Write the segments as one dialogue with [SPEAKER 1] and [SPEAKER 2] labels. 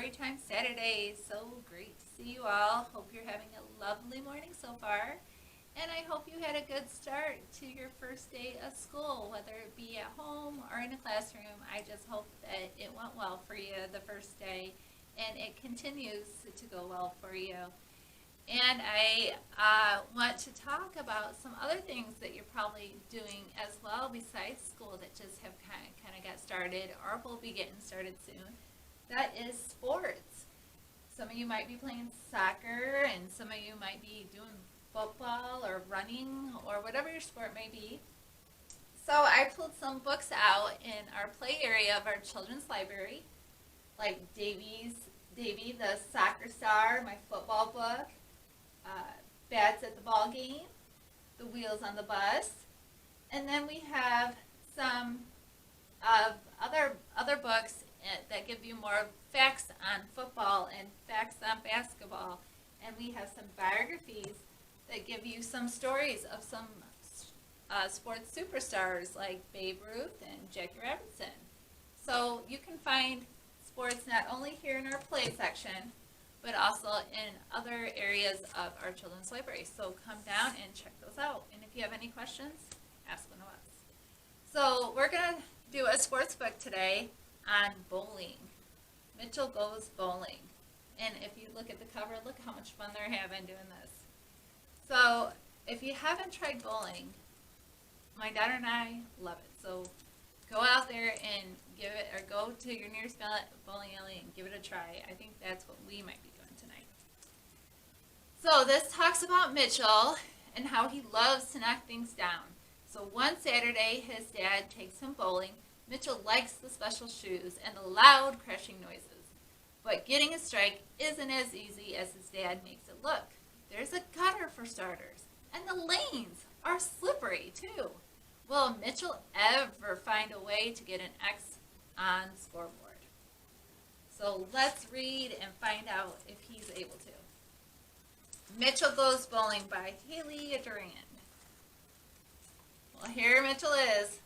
[SPEAKER 1] Storytime Saturday. So great to see you all. Hope you're having a lovely morning so far. And I hope you had a good start to your first day of school, whether it be at home or in a classroom. I just hope that it went well for you the first day and it continues to go well for you. And I want to talk about some other things that you're probably doing as well besides school that just have kind of got started or will be getting started soon. That is sports. Some of you might be playing soccer and some of you might be doing football or running or whatever your sport may be. So I pulled some books out in our play area of our children's library, like Davy the Soccer Star, my football book, Bats at the Ball Game, The Wheels on the Bus, and then we have some of other books that give you more facts on football and facts on basketball, and we have some biographies that give you some stories of some sports superstars like Babe Ruth and Jackie Robinson. So you can find sports not only here in our play section, but also in other areas of our children's library. So come down and check those out. And if you have any questions, ask one of us. So we're going to do a sports book today on bowling. Mitchell Goes Bowling. And if you look at the cover, look how much fun they're having doing this. So if you haven't tried bowling, my daughter and I love it. So go out there and give it, or go to your nearest bowling alley and give it a try. I think that's what we might be doing tonight. So this talks about Mitchell and how he loves to knock things down. So one Saturday, his dad takes him bowling. Mitchell likes the special shoes and the loud crashing noises. But getting a strike isn't as easy as his dad makes it look. There's a gutter for starters, and the lanes are slippery too. Will Mitchell ever find a way to get an X on the scoreboard? So let's read and find out if he's able to. Mitchell Goes Bowling by Haley Durand. Well, here Mitchell is,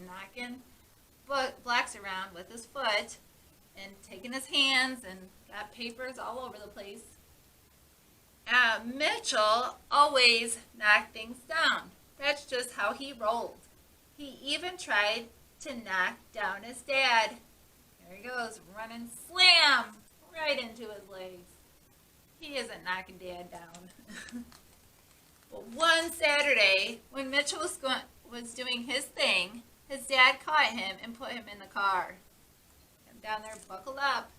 [SPEAKER 1] knocking blocks around with his foot and taking his hands and got papers all over the place. Mitchell always knocked things down. That's just how he rolled. He even tried to knock down his dad. There he goes, running slam right into his legs. He isn't knocking Dad down. But one Saturday, when Mitchell was doing his thing, his dad caught him and put him in the car. And down there, buckled up.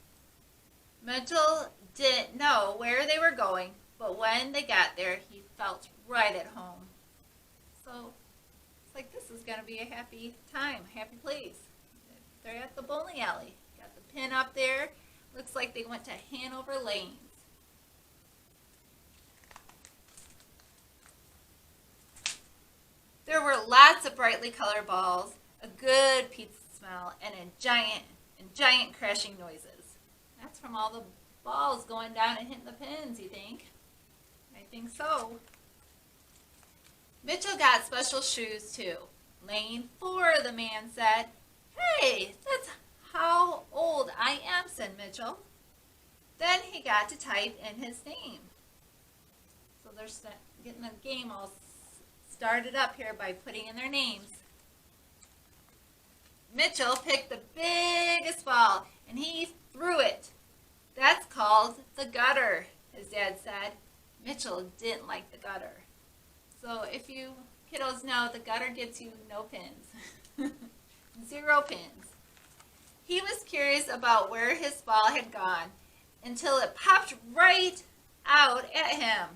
[SPEAKER 1] Mitchell didn't know where they were going, but when they got there, he felt right at home. So it's like this is going to be a happy time, happy place. They're at the bowling alley. Got the pin up there. Looks like they went to Hanover Lanes. There were lots of brightly colored balls, a good pizza smell, and giant crashing noises. That's from all the balls going down and hitting the pins, you think? I think so. Mitchell got special shoes too. Lane 4, the man said. Hey, that's how old I am, said Mitchell. Then he got to type in his name. So they're getting the game all started up here by putting in their names. Mitchell picked the biggest ball and he threw it. That's called the gutter, his dad said. Mitchell didn't like the gutter. So if you kiddos know, the gutter gets you no pins. 0 pins. He was curious about where his ball had gone until it popped right out at him.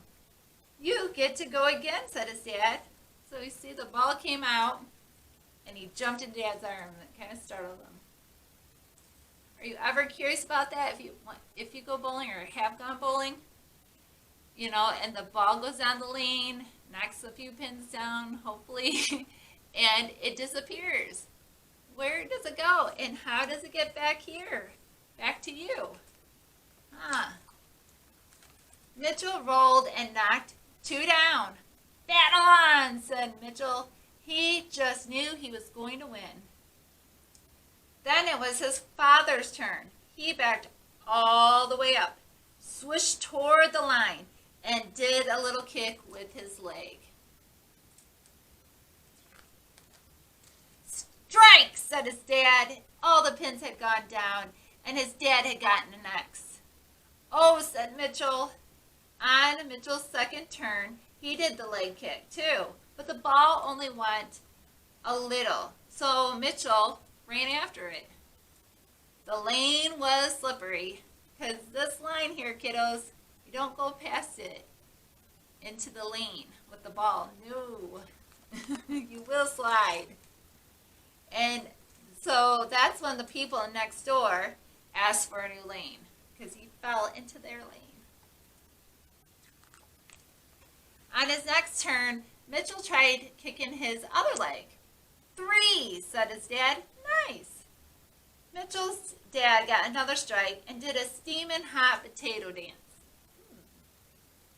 [SPEAKER 1] You get to go again, said his dad. So you see the ball came out and he jumped in Dad's arm and it kind of startled him. Are you ever curious about that? If you go bowling or have gone bowling, you know, and the ball goes down the lane, knocks a few pins down, hopefully, and it disappears. Where does it go? And how does it get back here? Back to you? Mitchell rolled and knocked 2 down. Battle on, said Mitchell. He just knew he was going to win. Then it was his father's turn. He backed all the way up, swished toward the line, and did a little kick with his leg. Strike, said his dad. All the pins had gone down, and his dad had gotten an X. Oh, said Mitchell. On Mitchell's second turn, he did the leg kick too, but the ball only went a little, so Mitchell ran after it. The lane was slippery, because this line here, kiddos, you don't go past it into the lane with the ball. No, you will slide. And so that's when the people next door asked for a new lane, because he fell into their lane. On his next turn, Mitchell tried kicking his other leg. 3, said his dad. Nice. Mitchell's dad got another strike and did a steaming hot potato dance.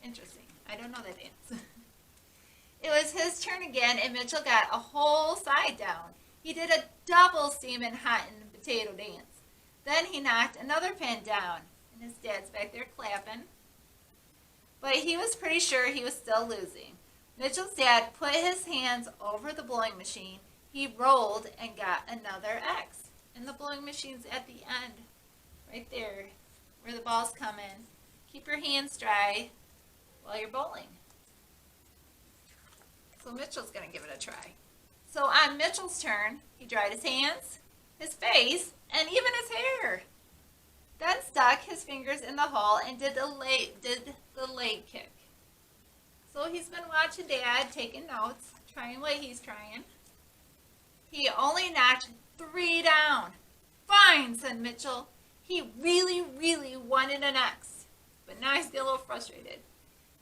[SPEAKER 1] Interesting. I don't know that dance. It was his turn again, and Mitchell got a whole side down. He did a double steaming hot and potato dance. Then he knocked another pin down, and his dad's back there clapping. But he was pretty sure he was still losing. Mitchell's dad put his hands over the blowing machine. He rolled and got another X. And the blowing machine's at the end, right there, where the balls come in. Keep your hands dry while you're bowling. So Mitchell's going to give it a try. So on Mitchell's turn, he dried his hands, his face, and even his hair. Then stuck his fingers in the hole and did the leg kick. So he's been watching Dad, taking notes, trying what he's trying. He only knocked 3 down. Fine, said Mitchell. He really, really wanted an X. But now he's getting a little frustrated.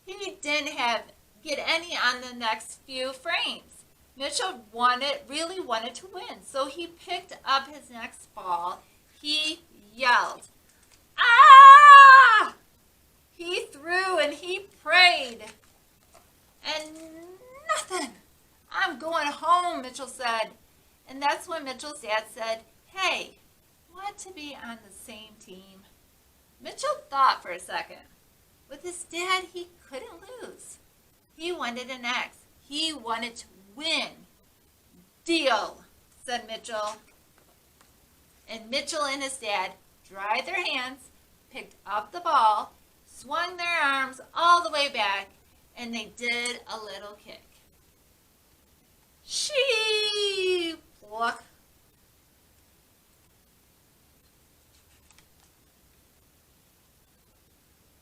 [SPEAKER 1] He didn't get any on the next few frames. Mitchell really wanted to win. So he picked up his next ball. He yelled, "Ah!" He threw and he prayed. And nothing. I'm going home, Mitchell said. And that's when Mitchell's dad said, "Hey, want to be on the same team?" Mitchell thought for a second. With his dad, he couldn't lose. He wanted an X. He wanted to win. Deal, said Mitchell. And Mitchell and his dad dried their hands, picked up the ball, swung their arms all the way back, and they did a little kick. Sheep! Pluck.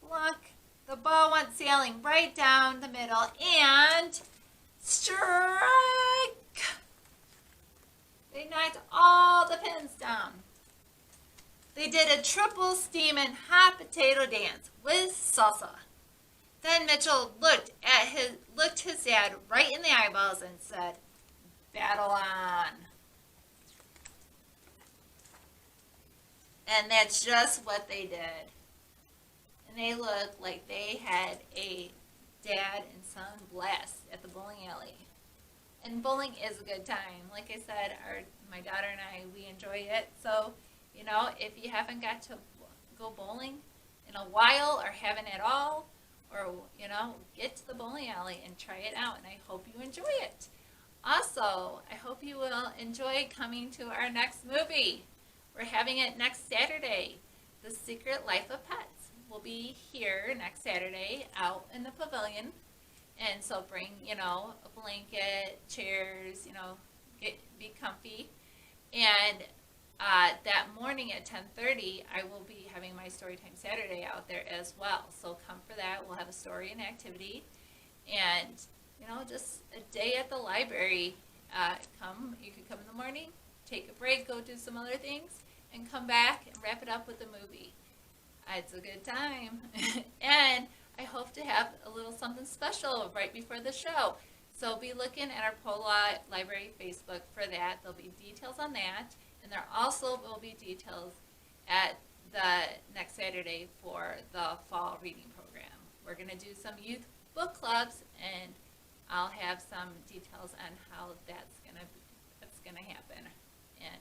[SPEAKER 1] Pluck. The ball went sailing right down the middle and strike! They knocked all the pins down. They did a triple steaming hot potato dance with salsa. Then Mitchell looked his dad right in the eyeballs and said, "Battle on." And that's just what they did. And they looked like they had a dad and son blast at the bowling alley. And bowling is a good time. Like I said, my daughter and I, we enjoy it. So, if you haven't got to go bowling in a while or haven't at all, or, get to the bowling alley and try it out. And I hope you enjoy it. Also, I hope you will enjoy coming to our next movie. We're having it next Saturday, The Secret Life of Pets. We'll be here next Saturday out in the pavilion. And so bring, a blanket, chairs, be comfy. And that morning at 10:30, I will be having my Storytime Saturday out there as well. So come for that. We'll have a story and activity. And, just a day at the library. You can come in the morning, take a break, go do some other things, and come back and wrap it up with the movie. It's a good time. And I hope to have a little something special right before the show. So be looking at our Pola Library Facebook for that. There'll be details on that. And there also will be details at the next Saturday for the fall reading program. We're going to do some youth book clubs, and I'll have some details on how that's going to happen. And,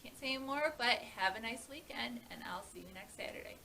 [SPEAKER 1] can't say more, but have a nice weekend, and I'll see you next Saturday.